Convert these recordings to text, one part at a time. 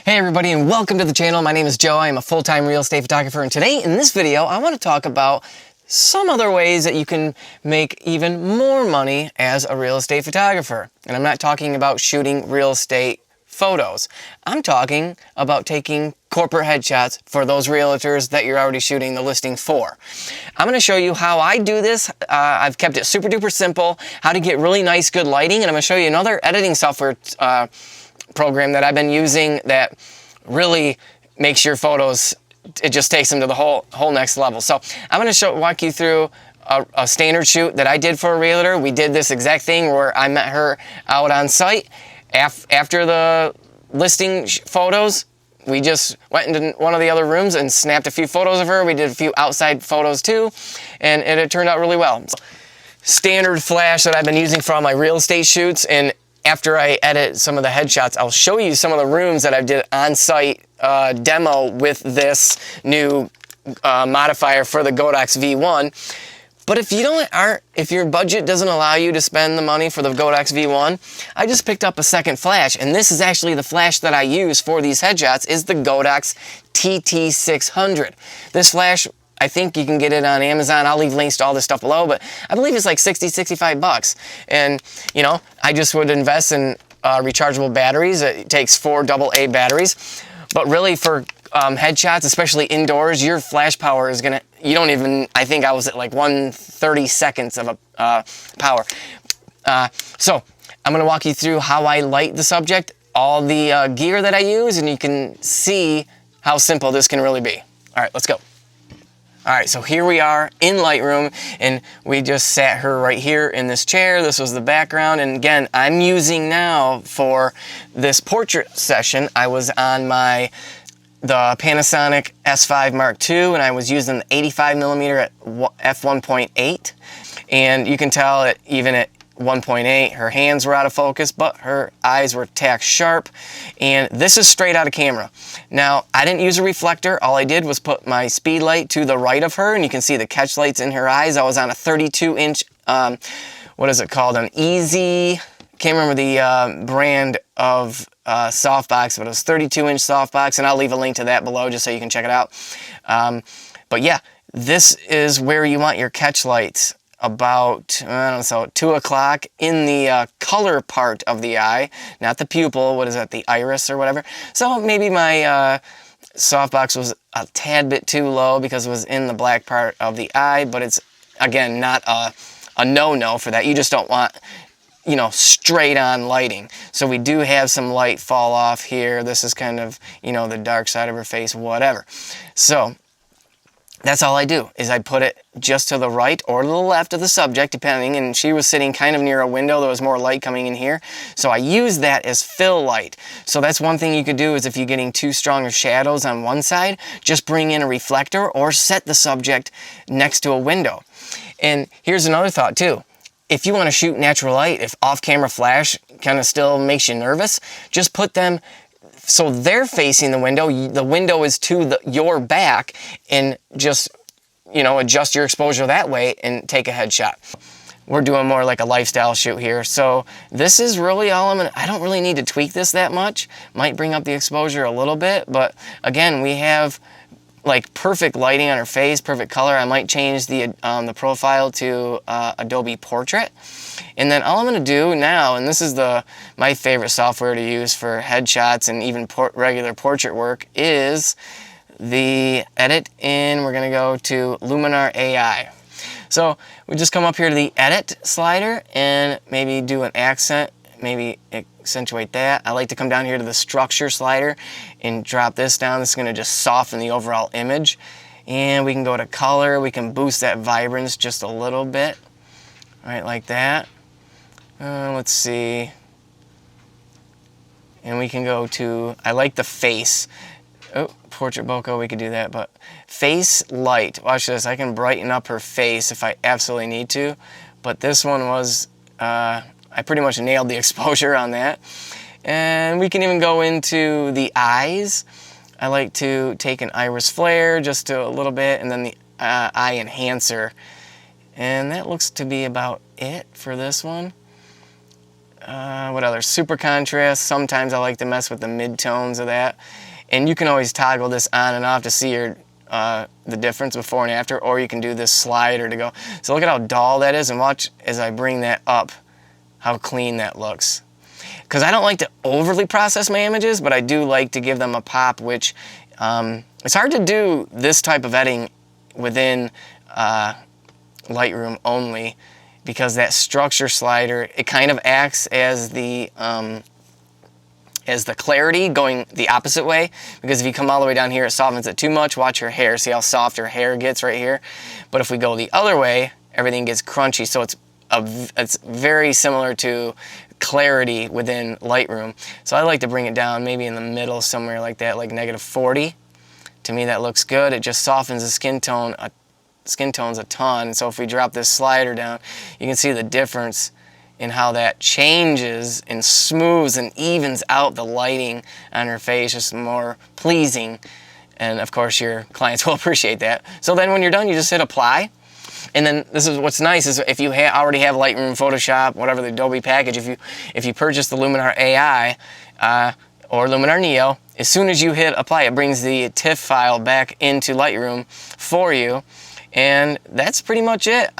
Hey everybody, and welcome to the channel. My name is Joe. I am a full-time real estate photographer, and today in this video I want to talk about some other ways that you can make even more money as a real estate photographer. And I'm not talking about shooting real estate photos. I'm talking about taking corporate headshots for those realtors that you're already shooting the listing for. I'm going to show you how I do this. I've kept it super duper simple, how to get really nice good lighting, and I'm going to show you another editing software program that I've been using that really makes your photos, it just takes them to the whole next level. So I'm going to walk you through a standard shoot that I did for a realtor. We did this exact thing where I met her out on site. After the listing photos, we just went into one of the other rooms and snapped a few photos of her. We did a few outside photos too, and it turned out really well. Standard flash that I've been using for all my real estate shoots, and after I edit some of the headshots, I'll show you some of the rooms that I did on-site demo with this new modifier for the Godox V1. But if your budget doesn't allow you to spend the money for the Godox V1, I just picked up a second flash, and this is actually the flash that I use for these headshots, is the Godox TT600. This flash, I think you can get it on Amazon. I'll leave links to all this stuff below, but I believe it's like 60, 65 bucks. And, you know, I just would invest in rechargeable batteries. It takes 4 AA batteries. But really for headshots, especially indoors, your flash power is gonna, I think I was at like 1/32 of a power. So I'm gonna walk you through how I light the subject, all the gear that I use, and you can see how simple this can really be. All right, let's go. All right, so here we are in Lightroom, and we just sat her right here in this chair. This was the background, and again, I'm using now for this portrait session, I was on the Panasonic S5 Mark II, and I was using the 85mm at f1.8, and you can tell that even at 1.8, her hands were out of focus, but her eyes were tack sharp, and this is straight out of camera. Now, I didn't use a reflector. All I did was put my speed light to the right of her, and you can see the catch lights in her eyes. I was on a 32-inch, what is it called, an Easy, can't remember the brand of softbox, but it was 32-inch softbox, and I'll leave a link to that below just so you can check it out. But yeah, this is where you want your catch lights, about, I don't know, so 2 o'clock in the color part of the eye, not the pupil, what is that, the iris or whatever. So maybe my softbox was a tad bit too low because it was in the black part of the eye, but it's, again, not a no-no for that. You just don't want, you know, straight on lighting. So we do have some light fall off here. This is kind of, you know, the dark side of her face, whatever. So that's all I do, is I put it just to the right or to the left of the subject, depending, and she was sitting kind of near a window. There was more light coming in here, so I use that as fill light. So that's one thing you could do, is if you're getting too strong of shadows on one side, just bring in a reflector or set the subject next to a window. And here's another thought too. If you want to shoot natural light, if off-camera flash kind of still makes you nervous, just put them so they're facing the window is to your back, and just, you know, adjust your exposure that way and take a headshot. We're doing more like a lifestyle shoot here, so this is really all I don't really need to tweak this that much. Might bring up the exposure a little bit, but again, we have like perfect lighting on her face, perfect color. I might change the profile to Adobe Portrait. And then all I'm going to do now, and this is my favorite software to use for headshots and even regular portrait work, is the edit in, we're going to go to Luminar AI. So we just come up here to the edit slider and maybe do an accent, maybe accentuate that. I like to come down here to the structure slider and drop this down. This is going to just soften the overall image. And we can go to color. We can boost that vibrance just a little bit. All right, like that. Let's see. And we can go to, I like the face. Oh, portrait bokeh, we could do that, but face light. Watch this. I can brighten up her face if I absolutely need to. But this one was, I pretty much nailed the exposure on that. And we can even go into the eyes. I like to take an iris flare just to a little bit, and then the eye enhancer. And that looks to be about it for this one. what other? Super contrast. Sometimes I like to mess with the mid-tones of that. And you can always toggle this on and off to see your the difference before and after, or you can do this slider to go. So look at how dull that is, and watch as I bring that up, how clean that looks. Because I don't like to overly process my images, but I do like to give them a pop, which it's hard to do this type of editing within Lightroom only, because that structure slider, it kind of acts as the clarity going the opposite way, because if you come all the way down here, it softens it too much. Watch her hair. See how soft her hair gets right here? But if we go the other way, everything gets crunchy. So it's very similar to clarity within Lightroom. So I like to bring it down maybe in the middle somewhere like that, like -40. To me, that looks good. It just softens the skin tones a ton. So if we drop this slider down, you can see the difference in how that changes and smooths and evens out the lighting on her face, just more pleasing. And of course your clients will appreciate that. So then when you're done, you just hit apply. And then this is what's nice is if you already have Lightroom, Photoshop, whatever the Adobe package, if you purchase the Luminar AI or Luminar Neo, as soon as you hit apply, it brings the TIFF file back into Lightroom for you. And that's pretty much it.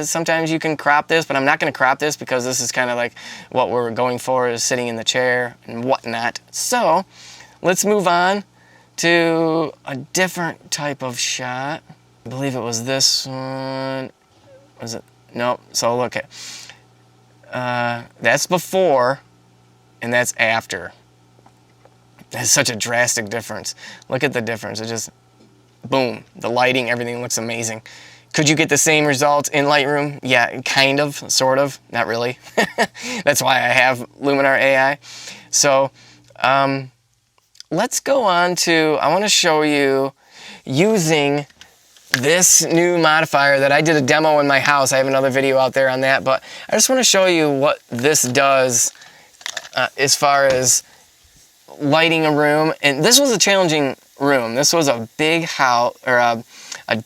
Sometimes you can crop this, but I'm not going to crop this because this is kind of like what we're going for, is sitting in the chair and whatnot. So let's move on to a different type of shot. I believe it was this one. Was it? Nope. So look at that's before and that's after. That's such a drastic difference. Look at the difference. It just, boom, the lighting, everything looks amazing. Could you get the same results in Lightroom? Yeah, kind of, sort of, not really. That's why I have Luminar AI. So let's go on to, I want to show you using this new modifier that I did a demo in my house. I have another video out there on that, but I just want to show you what this does as far as lighting a room. And this was a challenging room. This was a big house, or a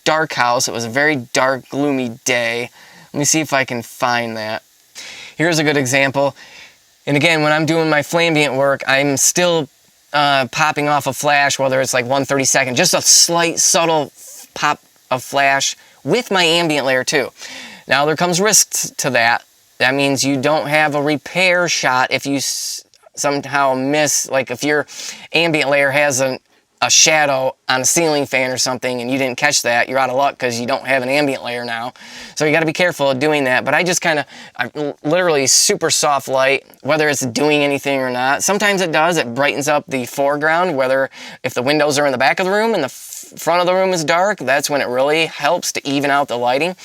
dark house. It was a very dark, gloomy day. Let me see if I can find that. Here's a good example. And again, when I'm doing my flambient work, I'm still popping off a flash, whether it's like 1/32, just a slight, subtle pop of flash with my ambient layer too. Now there comes risks to that. That means you don't have a repair shot if you somehow miss, like if your ambient layer has a shadow on a ceiling fan or something and you didn't catch that, you're out of luck because you don't have an ambient layer now. So you got to be careful of doing that. But I just kind of, literally super soft light, whether it's doing anything or not. Sometimes it does. It brightens up the foreground, whether if the windows are in the back of the room and the front of the room is dark, that's when it really helps to even out the lighting.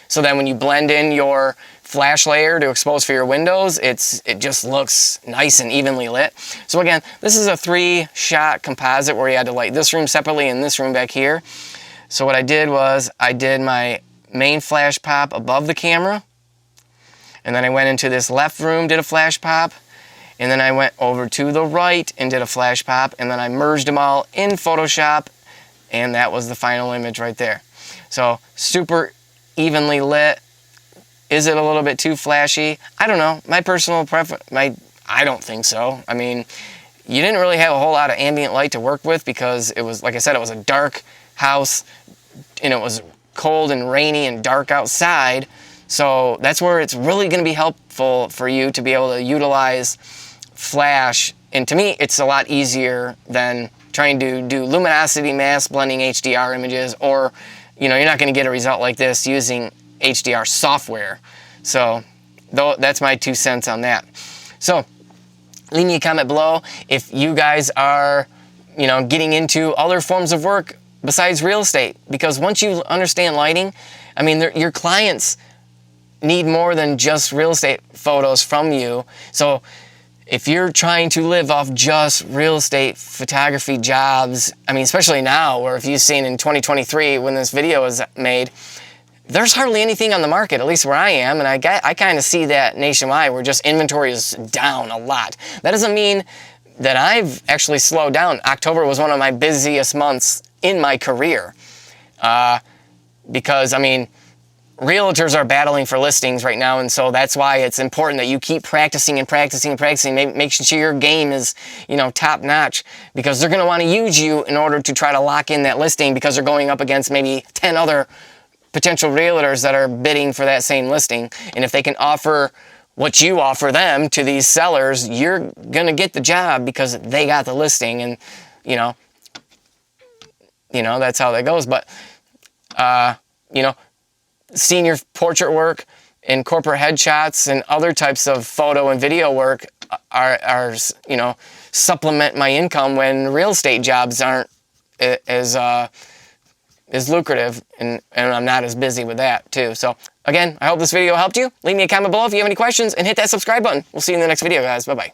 So then when you blend in your flash layer to expose for your windows, it just looks nice and evenly lit. So again, this is a 3-shot composite where you had to light this room separately and this room back here. So what I did was I did my main flash pop above the camera, and then I went into this left room, did a flash pop, and then I went over to the right and did a flash pop, and then I merged them all in Photoshop, and that was the final image right there. So super evenly lit. Is it a little bit too flashy? I don't know. My personal preference, I don't think so. I mean, you didn't really have a whole lot of ambient light to work with because it was, like I said, it was a dark house and it was cold and rainy and dark outside. So that's where it's really going to be helpful for you to be able to utilize flash. And to me, it's a lot easier than trying to do luminosity mask blending HDR images, or, you know, you're not going to get a result like this using HDR software. So that's my 2 cents on that. So leave me a comment below if you guys are, you know, getting into other forms of work besides real estate, because once you understand lighting, I mean, your clients need more than just real estate photos from you. So if you're trying to live off just real estate photography jobs, I mean, especially now, or if you've seen in 2023 when this video is made, there's hardly anything on the market, at least where I am, and I kind of see that nationwide, where just inventory is down a lot. That doesn't mean that I've actually slowed down. October was one of my busiest months in my career, because, I mean, realtors are battling for listings right now, and so that's why it's important that you keep practicing and practicing and practicing, making sure your game is, you know, top notch, because they're going to want to use you in order to try to lock in that listing, because they're going up against maybe 10 other potential realtors that are bidding for that same listing. And if they can offer what you offer them to these sellers, you're going to get the job because they got the listing. And you know that's how that goes. But you know, senior portrait work and corporate headshots and other types of photo and video work are you know, supplement my income when real estate jobs aren't as lucrative, and I'm not as busy with that too. So again, I hope this video helped you. Leave me a comment below if you have any questions, and hit that subscribe button. We'll see you in the next video, guys. Bye-bye.